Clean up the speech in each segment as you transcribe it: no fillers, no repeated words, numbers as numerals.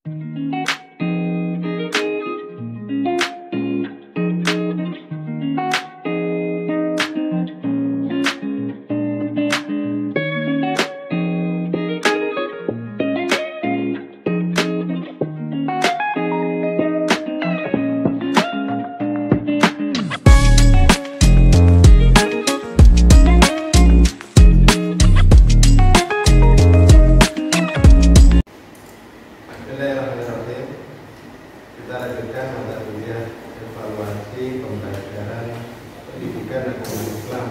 Kita lanjutkan mata kuliah evaluasi pembelajaran pendidikan agama Islam.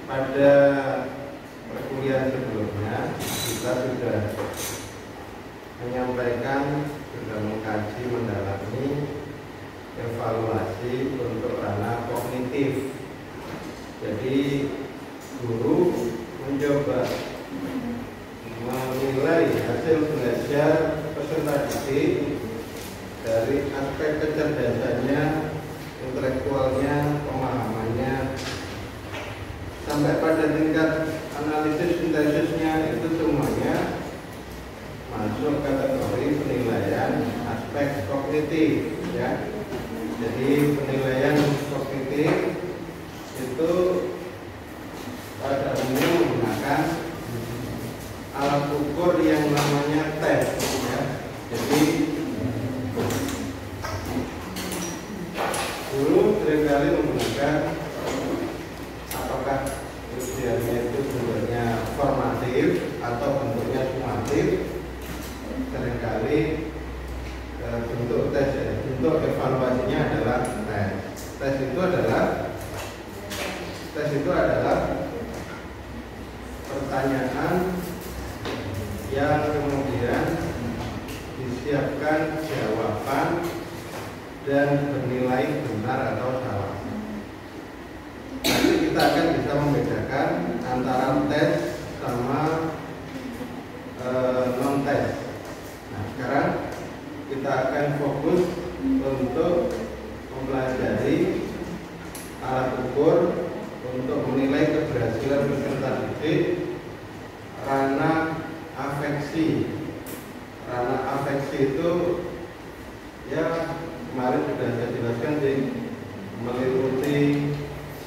Pada perkuliahan sebelumnya kita sudah menyampaikan, sudah mengkaji mendalami evaluasi untuk ranah kognitif. Jadi guru mencoba menilai hasil belajar peserta didik dari aspek kecerdasannya, intelektualnya, pemahamannya, sampai pada tingkat analisis sintesisnya. Itu semuanya masuk kategori penilaian aspek kognitif, ya. Jadi penilaian kognitif itu pada umumnya menggunakan alat ukur yang namanya tes, ya. Jadi guru seringkali menggunakan, apakah ujiannya itu bentuknya formatif atau bentuknya sumatif, seringkali bentuk tes, ya. Bentuk evaluasinya adalah tes. Tes itu adalah pertanyaan yang kemudian disiapkan jawaban dan bernilai benar atau salah. Nanti kita akan bisa membedakan antara tes sama non tes. Nah, sekarang kita akan fokus untuk mempelajari alat ukur untuk menilai keberhasilan peserta didik ranah afeksi. Ranah afeksi itu, ya, kemarin sudah saya jelaskan, meliputi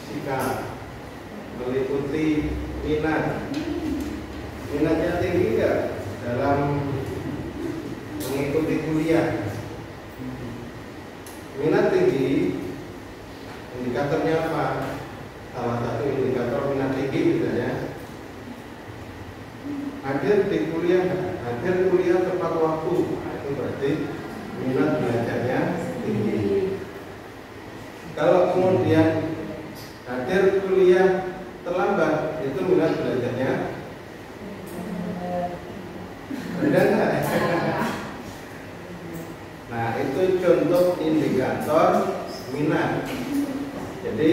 sikap, meliputi minat. Minatnya tinggi nggak dalam mengikuti kuliah? Minat tinggi, indikatornya apa? Salah satu indikator minat tinggi misalnya hadir di kuliah, hadir kuliah tepat waktu. Nah, itu berarti minat belajarnya tinggi. Kalau kemudian hadir kuliah terlambat, itu minat belajarnya rendah. Nah, itu contoh indikator minat. Jadi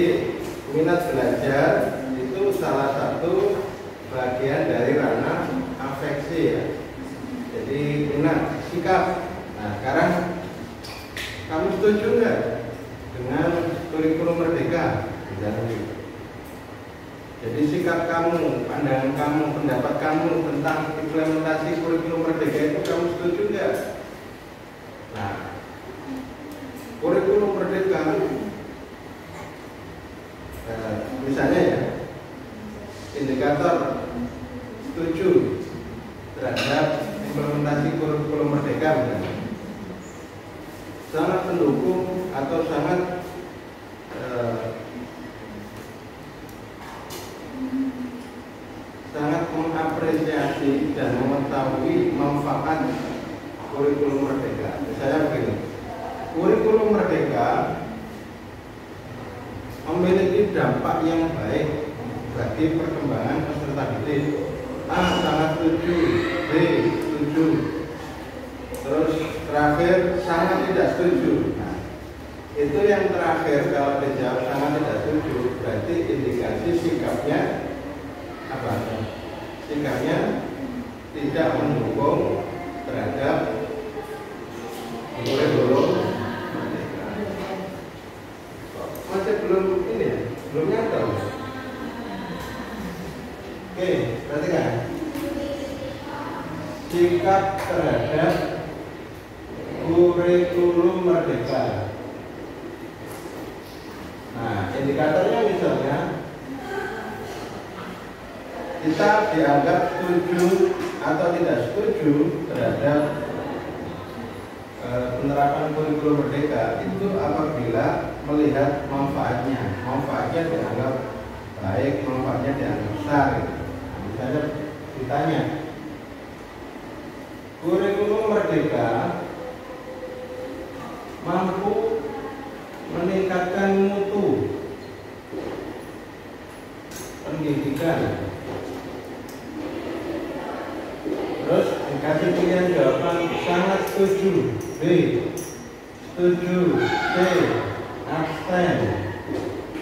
minat belajar itu salah satu bagian dari ranah afeksi, ya. Jadi minat, sikap. Nah, sekarang kamu setuju nggak dengan kurikulum merdeka? Jadi sikap kamu, pandangan kamu, pendapat kamu tentang implementasi kurikulum merdeka itu kamu setuju nggak? Nah, kurikulum merdeka, misalnya, ya, indikator setuju terhadap implementasi kurikulum merdeka, misalnya, sangat mendukung atau sangat mengapresiasi dan mengetahui manfaat kurikulum merdeka. Misalnya begini, kurikulum merdeka memiliki dampak yang baik bagi perkembangan peserta didik. A, sangat setuju. B, setuju. Terus terakhir, sangat tidak setuju. Nah, itu yang terakhir, kalau dijawab sangat tidak setuju, berarti indikasi sikapnya apa? Sikapnya tidak mendukung terhadap kurikulum merdeka. Masih belum ini, ya? Belum nyata. Oke, perhatikan. Sikap terhadap kurikulum merdeka. Nah, indikatornya misalnya kita dianggap setuju atau tidak setuju terhadap penerapan kurikulum merdeka itu apabila melihat manfaatnya dianggap baik, manfaatnya dianggap besar. Nah, misalnya ditanya, kurikulum merdeka mampu meningkatkan mutu pendidikan. Terus dikasih pilihan jawaban sangat setuju, B, setuju, C, abstain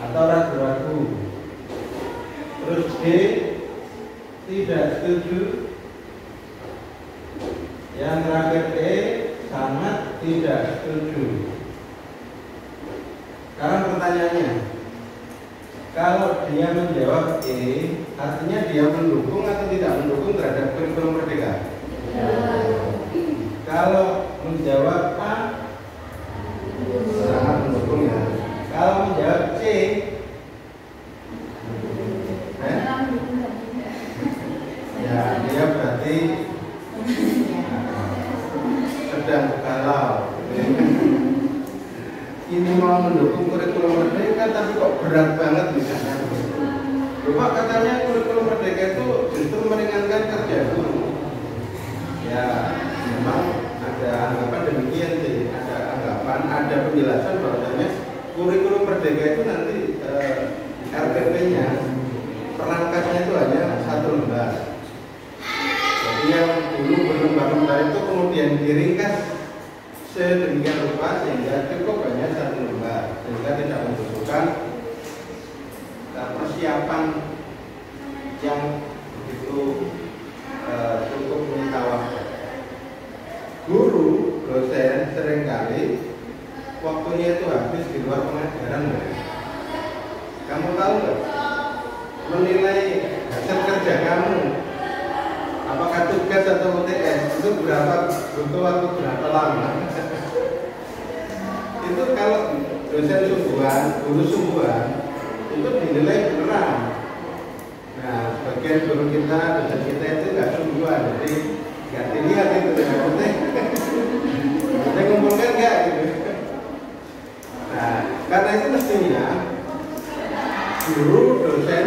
atau ragu-ragu. Terus D, tidak setuju. Yang terakhir E, sangat tidak setuju. Sekarang pertanyaannya, kalau dia menjawab E, artinya dia mendukung atau tidak mendukung terhadap kurikulum merdeka? Kalau menjawab A, sangat mendukung ya. Kalau menjawab C, ya dia berarti sedang galau. Ini mau mendukung kurikulum merdeka tapi kok berat banget misalnya. Bapak katanya kurikulum merdeka itu justru meringankan kerja guru. Ya, memang ada anggapan demikian sih. Ada penjelasan bahwasanya kurikulum merdeka itu nanti RPP-nya perangkatnya itu hanya 1 lembar. Jadi yang dulu berlembar-lembar itu kemudian diringkas sedemikian rupa sehingga cukup hanya 1 lembar, sehingga tidak membutuhkan persiapan yang begitu cukup menyita waktu. Guru, dosen seringkali waktunya itu habis di luar pengajaran. Kamu tahu nggak? Menilai hasil kerja kamu, apakah tugas atau UTS itu butuh waktu berapa lama? Itu kalau dosen sungguhan, guru sungguhan itu dinilai beneran. Nah, sebagian guru kita, dosen kita itu nggak sungguhan, jadi nggak dilihat itu dengan penting. Kita ngumpulkan nggak gitu. Nah, karena itu mestinya guru, dosen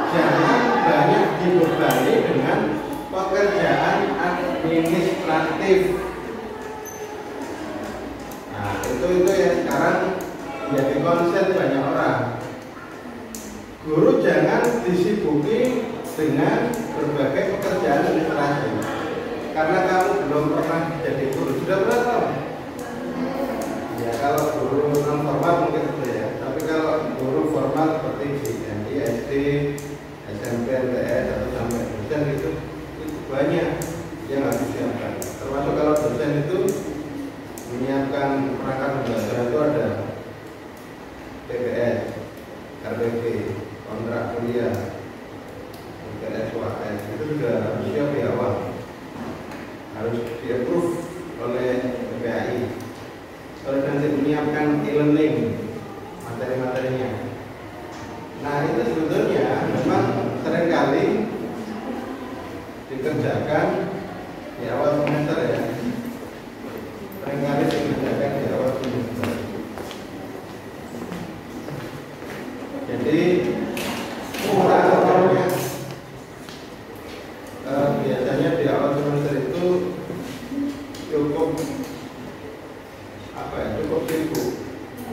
jangan banyak dibebani dengan pekerjaan administratif. Nah, itu yang sekarang menjadi konsen banyak orang. Guru jangan disibuki dengan berbagai pekerjaan administrasi. Karena kamu belum pernah jadi guru, sudah berapa? Ya kalau guru non formal mungkin itu ya. Tapi kalau guru formal seperti di SD, SMP, MTS atau sampai dosen itu banyak yang harus disiapkan. Termasuk kalau dosen itu menyiapkan perangkat pembelajaran itu ada PBS, RBP, kontrak kuliah, UTS, UAS itu sudah harus siap di awal, harus di-approve oleh PPAI. Kalau nanti menyiapkan e-learning materi-materinya. Nah itu sebetulnya memang seringkali dikerjakan di awal semester ya. Seringkali dikerjakan di awal semester. Jadi kurangnya biasanya di awal semester itu cukup sibuk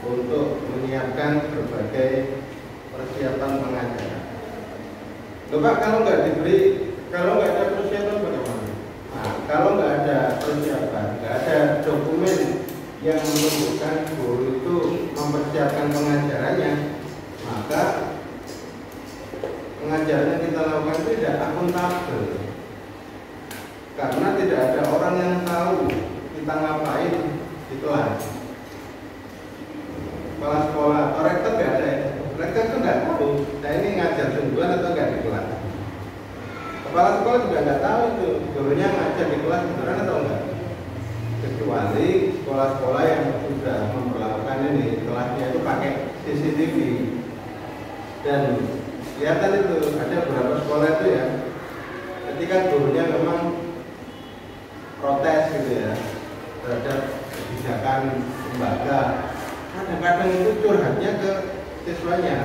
untuk menyiapkan berbagai persiapan pengajaran. Pak, kalau nggak ada persiapan bagaimana? Nah, kalau nggak ada persiapan, nggak ada dokumen yang menunjukkan guru itu mempersiapkan pengajarannya, maka pengajaran yang kita lakukan itu tidak akuntabel. Karena tidak ada orang yang tahu kita ngapain di kelas. Kepala sekolah atau rektor nggak ada ya. Rektor itu nggak tahu saya ini ngajar sungguhan atau nggak di kelas. Kepala sekolah juga nggak tahu itu gurunya ngajar di kelas beneran atau enggak. Kecuali sekolah sekolah-sekolah yang sudah memperlakukan ini kelasnya itu pakai CCTV, dan kelihatan itu ada beberapa sekolah itu ya, ketika gurunya memang protes gitu ya terhadap kebijakan lembaga, kadang-kadang itu curhatnya ke siswanya.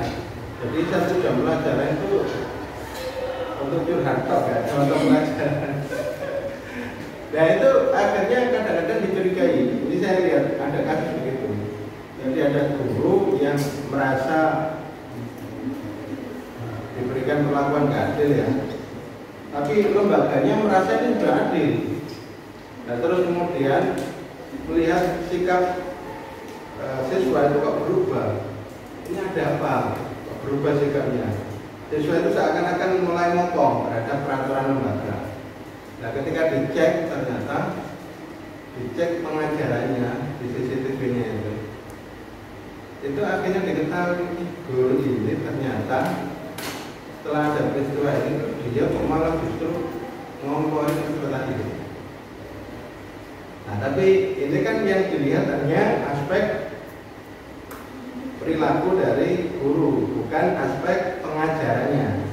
Jadi satu jam pelajaran itu untuk curhat tok ya, contoh pelajaran. Nah itu akhirnya kadang-kadang dicurigai. Ini saya lihat ada kasus begitu. Jadi ada guru yang merasa diberikan perlakuan gak adil ya, tapi lembaganya merasa ini sudah adil. Nah terus kemudian melihat sikap siswa itu kok berubah. Ini ada apa? Kok berubah sikapnya? Siswa itu seakan-akan mulai ngomong terhadap peraturan lembaga. Nah ketika dicek, ternyata dicek pengajarannya di CCTV-nya itu akhirnya diketahui guru ini ternyata setelah ada peristiwa ini dia malah justru ngomporin seperti tadi. Nah tapi ini kan yang dilihat hanya aspek perilaku dari guru, bukan aspek pengajarannya.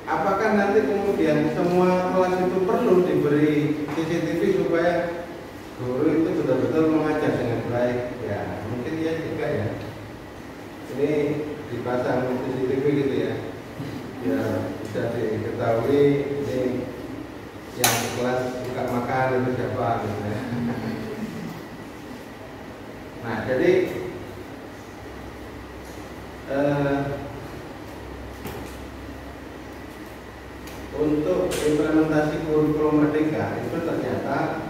Apakah nanti kemudian semua kelas itu perlu diberi CCTV supaya guru itu betul-betul mengajar dengan baik? Ya mungkin ya juga ya. Ini dipasang CCTV gitu ya, ya bisa diketahui ini yang kelas buka makan itu siapa gitu ya. Nah jadi untuk implementasi kurikulum merdeka itu ternyata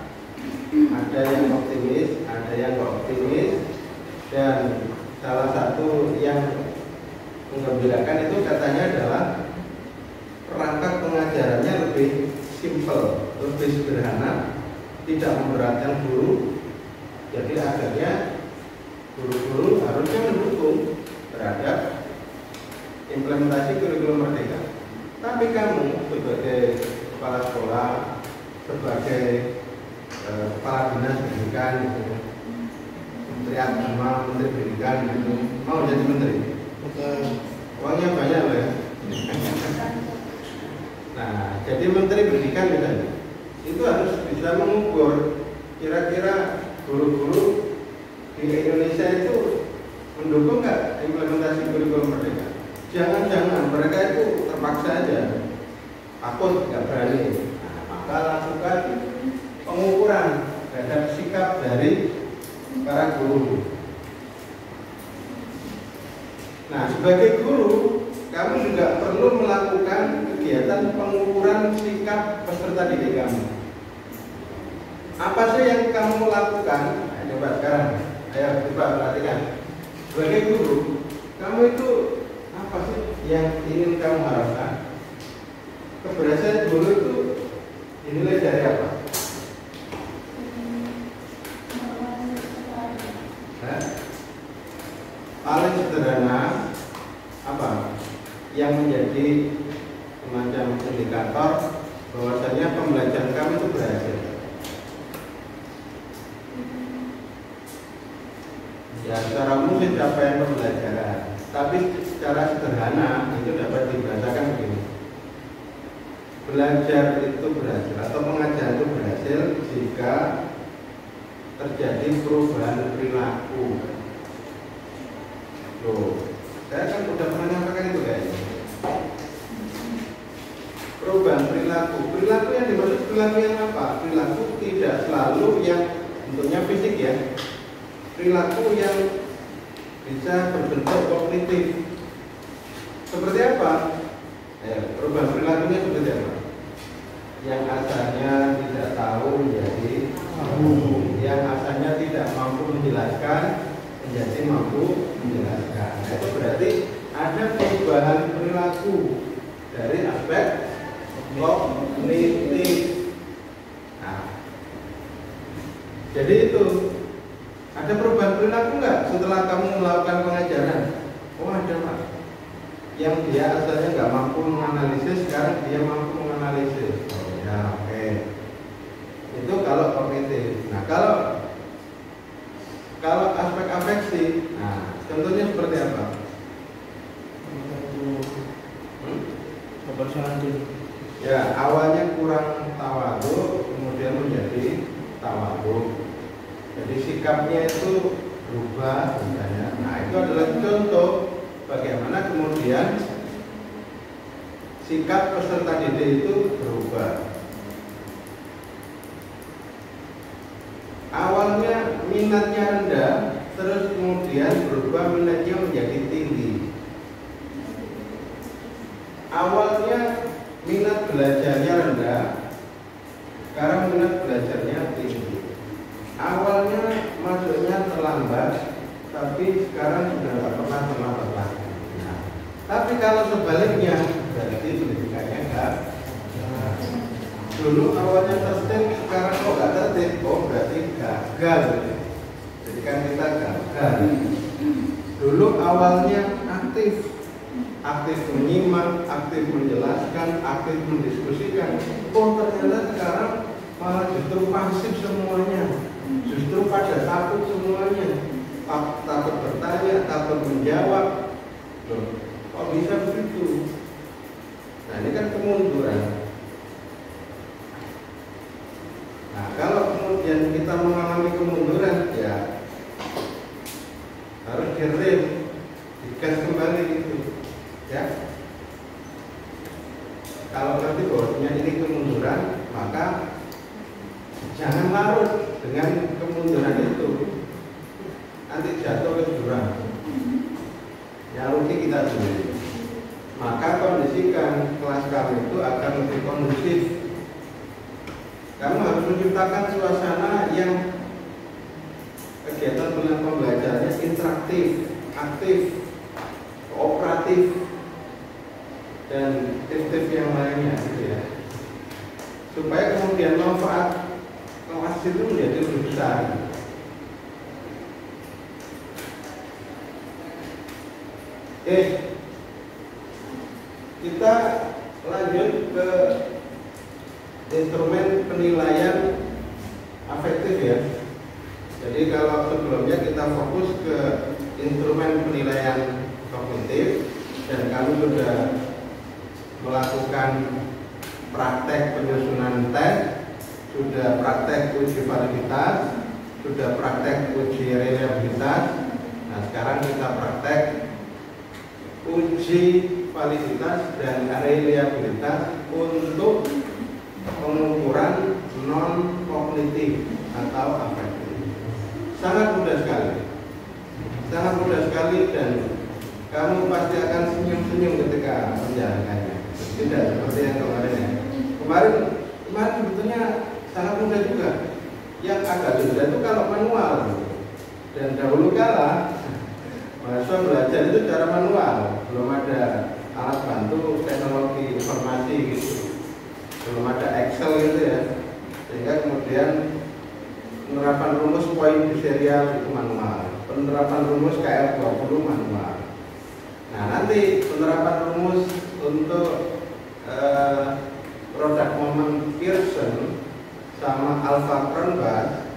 ada yang optimis, ada yang nggak optimis, dan salah satu yang menggembirakan itu katanya adalah perangkat pengajarannya lebih simpel, lebih sederhana, tidak memberatkan guru. Jadi akhirnya guru-guru harusnya mendukung terhadap implementasi kurikulum merdeka. Tapi kamu sebagai kepala sekolah, sebagai kepala dinas pendidikan, gitu, menteri agama, menteri pendidikan, gitu, mau jadi menteri? Uangnya banyak loh ya. Nah, jadi menteri pendidikan misalnya, itu harus bisa mengukur kira-kira guru-guru di Indonesia itu mendukung nggak implementasi kurikulum merdeka. Jangan-jangan mereka itu terpaksa aja, takut nggak berani. Nah, maka lakukan pengukuran terhadap sikap dari para guru. Nah, sebagai guru, kamu juga perlu melakukan kegiatan pengukuran sikap peserta didik kamu. Apa sih yang kamu lakukan? Nah, coba sekarang, ayo coba perhatikan. Sebagai guru, kamu itu apa sih yang ingin kamu harapkan? Keberhasilan guru itu dinilai dari apa? Paling sederhana apa? Yang menjadi semacam indikator bahwasanya pembelajaran kamu itu berhasil. Ya, secara umum sih capaian pembelajaran, tapi secara sederhana itu dapat dibahasakan begini: belajar itu berhasil atau pengajaran itu berhasil jika terjadi perubahan perilaku. Loh, saya kan udah pernah nyampaikan itu kayaknya. Perubahan perilaku, perilaku yang dimaksud perilaku yang apa? Perilaku tidak selalu yang bentuknya fisik ya. Perilaku yang bisa berbentuk kognitif. Seperti apa? Perubahan perilakunya seperti apa? Yang asalnya tidak tahu menjadi tahu, yang asalnya tidak mampu menjelaskan menjadi mampu menjelaskan. Nah, itu berarti ada perubahan perilaku dari aspek kognitif. Nah, jadi itu ada perubahan perilaku nggak setelah kamu melakukan pengajaran? Oh ada Pak. Yang dia asalnya nggak mampu menganalisis, sekarang dia mampu menganalisis. Oh ya oke. Itu kalau kognitif. kalau aspek afeksi, nah contohnya seperti apa? Ya, awalnya kurang tawadhu, kemudian menjadi tawadhu. Jadi sikapnya itu berubah misalnya. Nah, itu adalah contoh bagaimana kemudian sikap peserta didik itu berubah. Awalnya minatnya rendah, terus kemudian berubah minatnya menjadi tinggi. Awalnya minat belajarnya rendah, sekarang minat belajarnya tinggi. Awalnya masuknya terlambat, tapi sekarang sudah tidak pernah terlambat lagi. Nah, tapi kalau sebaliknya, berarti pendidikannya enggak. Dulu awalnya tertib, sekarang kok nggak tertib, oh berarti gagal. Jadi kan kita gagal. Dulu awalnya aktif menyimak, aktif menjelaskan, aktif mendiskusikan. Oh ternyata sekarang malah justru pasif semuanya, justru pada takut semuanya, takut bertanya, takut menjawab. Loh, kok bisa begitu? Nah ini kan kemunduran. Nah kalau kemudian kita mengalami kemunduran, ya harus direm, digas kembali gitu. Ya, kalau nanti bahwasanya ini kemunduran, maka jangan larut dengan kemunduran itu. Nanti jatuh ke jurang, ya rugi kita sendiri. Maka kondisikan kelas kamu itu akan lebih kondusif. Kamu harus menciptakan suasana yang kegiatan pembelajarannya interaktif, aktif, kooperatif, dan tips-tips yang lainnya gitu ya, supaya kemudian manfaat kelas itu menjadi lebih besar. Oke, kita lanjut ke instrumen penilaian afektif ya. Jadi kalau sebelumnya kita fokus ke instrumen penilaian kognitif, dan kamu sudah melakukan praktek penyusunan tes, sudah praktek uji validitas, sudah praktek uji reliabilitas. Nah sekarang kita praktek uji validitas dan reliabilitas untuk pengukuran non kognitif atau afektif. Sangat mudah sekali, dan kamu pasti akan senyum-senyum ketika menjalankannya. Tidak seperti yang kemarin ya. Kemarin sebetulnya sangat mudah juga. Yang agak susah itu kalau manual. Dan dahulu kala mahasiswa belajar itu secara manual, belum ada alat bantu teknologi informasi gitu, belum ada Excel gitu ya. Sehingga kemudian penerapan rumus poin di serial itu manual, penerapan rumus KL20 manual. Nah nanti penerapan rumus untuk produk moment Pearson sama Alpha Kronbach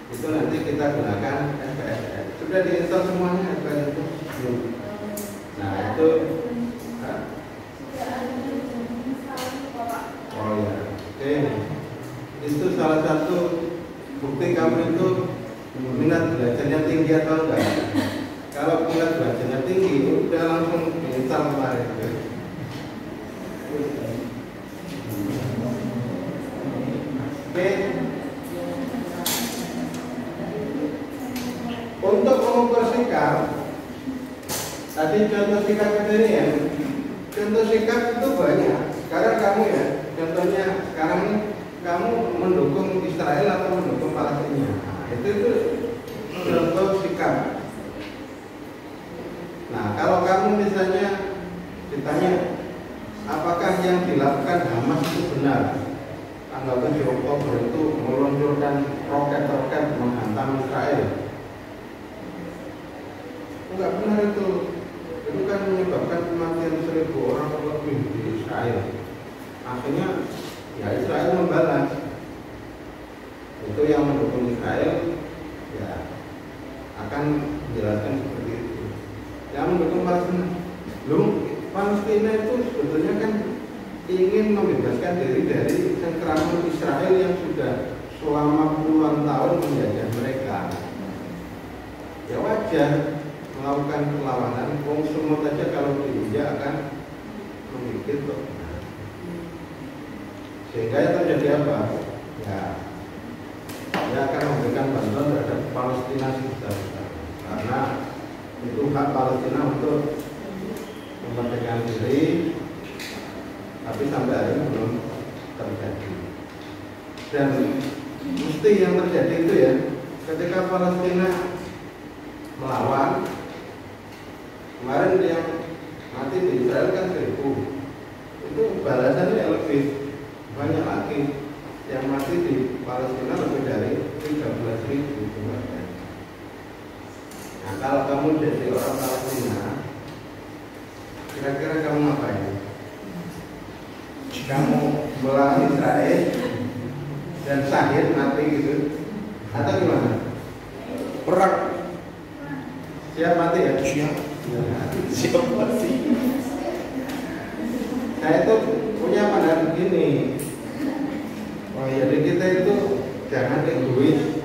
itu nanti kita gunakan SPSS. Sudah diinstal semuanya SPSS itu belum? Nah itu oh ya, oke. Itu salah satu bukti kamu itu minat belajarnya tinggi atau enggak. Kalau minat belajarnya tinggi, udah langsung diinstal kemarin. Oke. Untuk mengukur sikap, tadi contoh sikap kriteria, contoh sikap itu banyak. Sekarang kamu ya, contohnya sekarang ini kamu mendukung Israel atau mendukung Palestina. Nah, itu contoh sikap. Nah, kalau kamu misalnya ditanya apakah yang dilakukan Hamas itu benar, tanggal 7 Oktober itu meluncurkan roket-roket menghantam Israel, enggak benar itu kan menyebabkan kematian 1000 orang lebih di Israel. Akhirnya ya Israel membalas. Itu yang mendukung Israel ya akan menjelaskan seperti itu. Yang mendukung Palestina, belum Palestina itu sebetulnya kan ingin membebaskan diri dari cengkraman Israel yang sudah selama puluhan tahun menjajah mereka. Ya wajar melakukan perlawanan. Wong semut aja kalau diinjak akan menggigit kok. Sehingga yang terjadi apa? Ya, dia akan memberikan bantuan terhadap Palestina sebesar-besar. Karena itu hak Palestina untuk memerdekakan diri, tapi sampai hari ini belum terjadi. Dan mesti yang terjadi itu ya, ketika Palestina melawan, kemarin yang mati di Israel kan 1000, itu balasannya lebih banyak lagi. Yang mati di Palestina lebih dari 13.000. Nah, kalau kamu jadi orang Palestina, kira-kira kamu ngapain? Kamu melawan Israel dan syahid mati gitu, atau gimana? Perang. Siap mati ya? Siap. Siap mati. Saya itu punya pandangan begini. Oh, jadi kita itu jangan egois.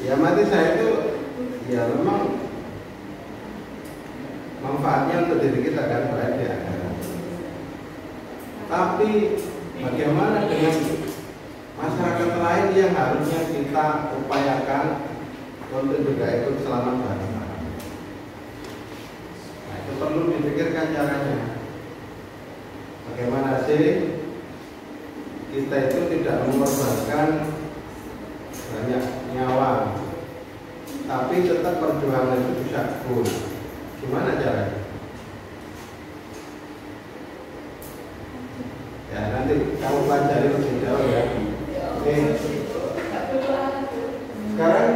Ya mati saya itu ya memang manfaatnya untuk diri kita kan baik ya. Tapi bagaimana dengan masyarakat lain yang harusnya kita upayakan untuk juga ikut selamat bangsa? Nah, itu perlu dipikirkan caranya. Bagaimana sih kita itu tidak mengorbankan banyak nyawa, tapi tetap perjuangan itu bisa full. Gimana caranya? Ya nanti kamu pelajari lebih jauh ya. Oke. Sekarang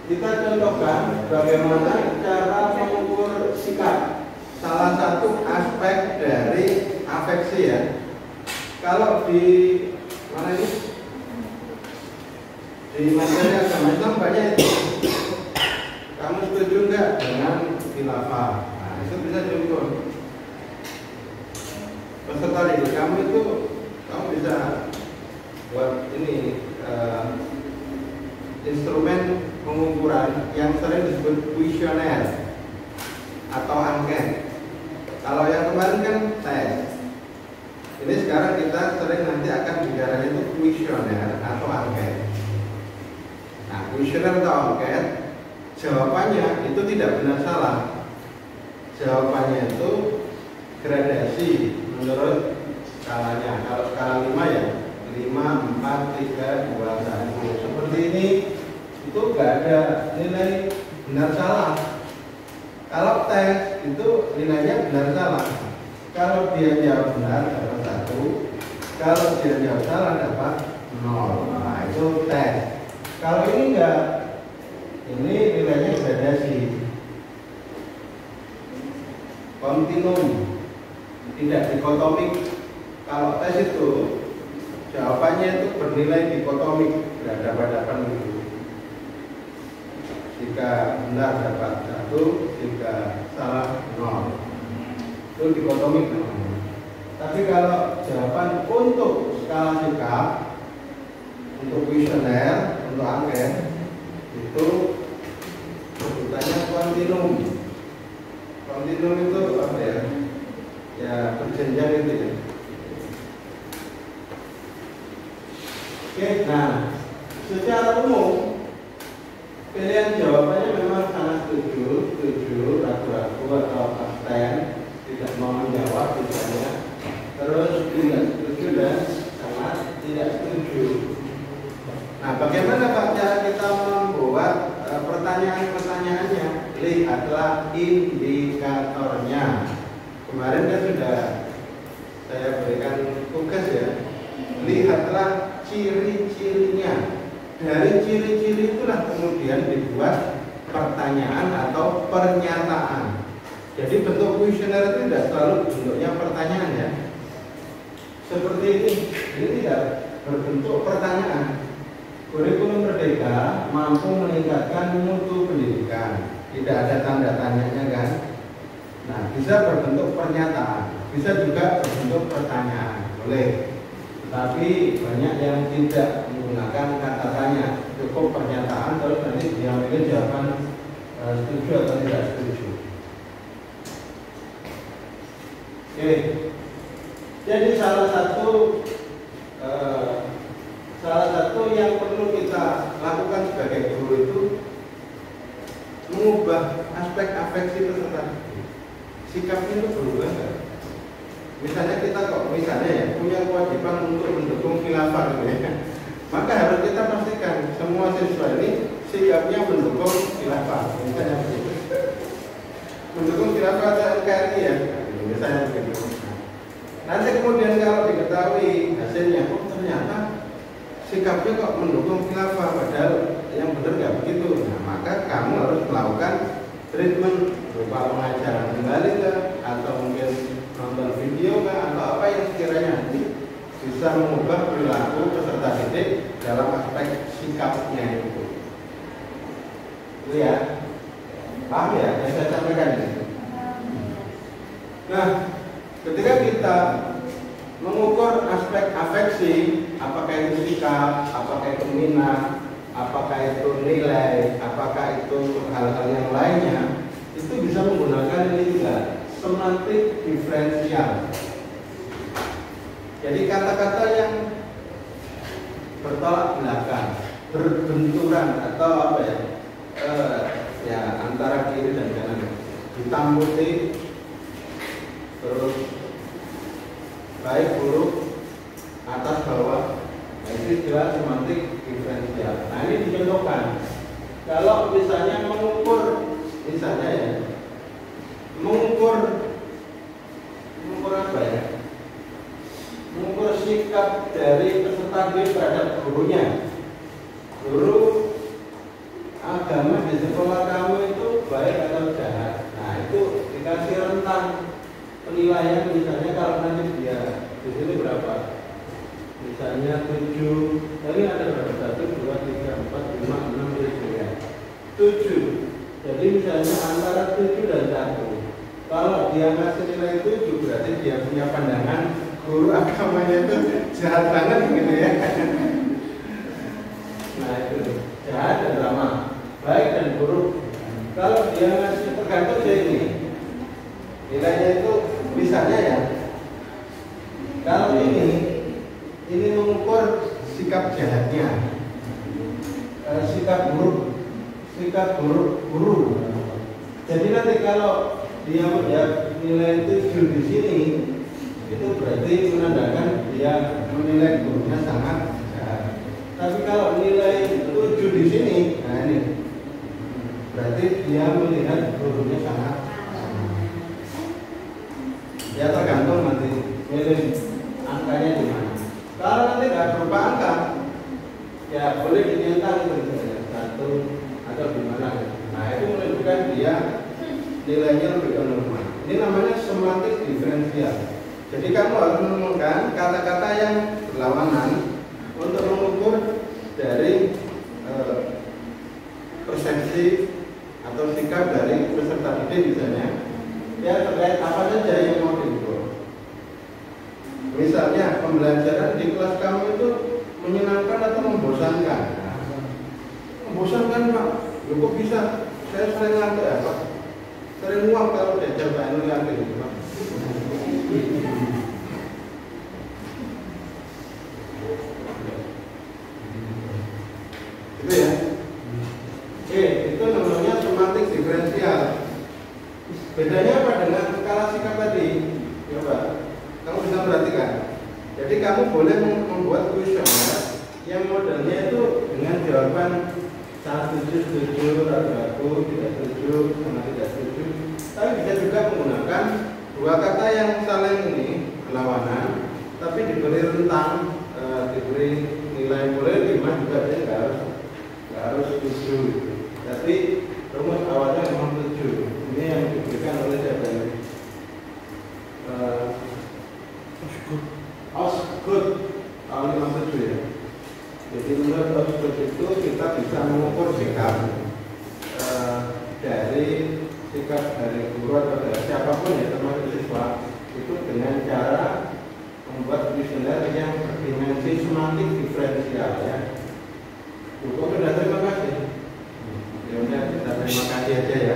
kita contohkan bagaimana cara mengukur sikap. Salah satu aspek dari afeksi ya. Kalau di mana ini? Di materi agama Islam banyak itu. Kamu setuju nggak dengan khilafah? Nah, itu bisa diukur. Peserta didik kamu itu, kamu bisa buat ini instrumen pengukuran yang sering disebut kuesioner atau angket. Kalau yang kemarin kan tes. Ini sekarang kita sering nanti akan bicara itu kuesioner atau angket. Nah, kuesioner atau angket, jawabannya itu tidak benar salah. Jawabannya itu gradasi menurut skalanya. Kalau skala 5 ya 5, 4, 3, 2, 1. Seperti ini itu nggak ada nilai benar salah. Kalau tes itu nilainya benar salah. Kalau dia jawab benar dapat 1, kalau dia jawab salah dapat 0. Nah itu tes. Kalau ini enggak, ini nilainya gradasi, kontinum, tidak dikotomik. Kalau tes itu jawabannya itu bernilai dikotomik, berhadapan-hadapan gitu. Jika benar dapat 1, jika salah 0. Itu dikotomik namanya. Tapi kalau jawaban untuk skala sikap, untuk kuesioner, untuk angket, itu sebutannya kontinum. Kontinum itu apa ya? Ya berjenjang itu ya. Oke, nah secara umum pilihan jawabannya memang sangat setuju, ragu-ragu atau abstain, tidak mau menjawab misalnya, terus tidak setuju dan sangat tidak setuju. Nah, bagaimana Pak cara kita membuat pertanyaan-pertanyaannya? Lihatlah indikatornya. Kemarin kan sudah saya berikan tugas ya. Lihatlah ciri-cirinya. Dari ciri-ciri itulah kemudian dibuat pertanyaan atau pernyataan. Jadi bentuk kuesioner itu tidak selalu bentuknya pertanyaan ya. Seperti ini tidak berbentuk pertanyaan. Kurikulum Merdeka mampu meningkatkan mutu pendidikan. Tidak ada tanda tanyanya kan? Nah, bisa berbentuk pernyataan, bisa juga berbentuk pertanyaan, boleh. Tapi banyak yang tidak menggunakan kata tanya, cukup pernyataan terus nanti dia milih jawaban setuju atau tidak setuju. Oke, jadi salah satu yang perlu kita lakukan sebagai guru itu mengubah aspek afeksi peserta didik. Sikapnya itu berubah nggak? Misalnya kita punya kewajiban untuk mendukung khilafah gitu ya. Maka harus kita pastikan semua siswa ini sikapnya mendukung khilafah. Misalnya begitu. Mendukung khilafah atau NKRI ya. Misalnya begitu. Nanti kemudian kalau diketahui hasilnya, oh ternyata sikapnya kok mendukung khilafah, padahal yang benar nggak begitu. Nah, maka kamu harus melakukan treatment berupa pengajaran kembali atau mungkin nonton video atau apa yang sekiranya nanti bisa mengubah perilaku peserta didik dalam aspek sikapnya itu. Itu ya, paham ya yang saya sampaikan ini. Nah, ketika kita mengukur aspek afeksi, apakah itu sikap, apakah itu minat, apakah itu nilai, apakah itu hal-hal yang lainnya, itu bisa menggunakan ini juga semantik diferensial. Jadi kata-kata yang bertolak belakang, berbenturan atau apa ya, antara kiri dan kanan, hitam putih, terus baik buruk, atas bawah, nah, itu jelas semantik diferensial. Nah, ini dicontohkan. Kalau misalnya mengukur apa ya? Mengukur sikap dari peserta didik terhadap gurunya. Guru agama di sekolah kamu itu baik atau jahat. Nah, itu dikasih rentang penilaian, misalnya kalau nanti dia di sini berapa? Misalnya 7, ini ada berapa? 1, 2, 3, 4, 5, 6, 7 ya. 7. Jadi misalnya antara 7 dan 1. Kalau dia ngasih nilai 7 berarti dia punya pandangan guru agamanya itu jahat banget gitu ya. Nah itu jahat dan ramah, baik dan buruk. Kalau dia ngasih tergantung dari ini nilainya itu misalnya ya. Kalau ini mengukur sikap jahatnya, sikap buruk guru. Jadi nanti kalau dia nilai 7 di sini, itu berarti menandakan dia menilai gurunya sangat jahat. Tapi kalau nilai 7 di sini, nah ini berarti dia melihat gurunya sangat ya, tergantung nanti milih angkanya di mana. Kalau nanti nggak berupa angka, ya boleh dinyatakan misalnya 1 atau di mana. Nah itu menunjukkan dia nilainya lebih ke normal. Ini namanya semantik diferensial. Jadi kamu harus menemukan kata-kata yang berlawanan untuk mengukur dari persepsi atau sikap dari peserta didik misalnya. Ya terkait apa saja yang mau diukur. Misalnya pembelajaran di kelas kamu itu menyenangkan atau membosankan. Membosankan Pak, kok bisa? Saya sering ngantuk ya Pak. Sering uang kalau diajar Pak Anu ngantuk gitu Pak. Itu ya. Oke, itu namanya semantik diferensial. Bedanya apa dengan skala sikap tadi? Coba, kamu bisa perhatikan. Jadi kamu boleh membuat kuesioner yang modelnya itu dengan jawaban saya setuju, ragu, tidak setuju, sama tidak setuju. Tapi bisa juga menggunakan dua kata yang saling ini berlawanan, tapi diberi rentang, diberi nilai boleh 5 juga dia nggak harus setuju. Tapi rumus awalnya memang 7. Ini yang diberikan oleh siapa ini? Osgood tahun 57 ya. Jadi menurut Oxford itu kita bisa mengukur sikap dari guru atau dari siapapun ya, termasuk siswa, itu dengan cara membuat kuesioner yang berdimensi semantik diferensial ya. Cukup sudah, terima kasih. Ya udah, kita terima kasih aja ya.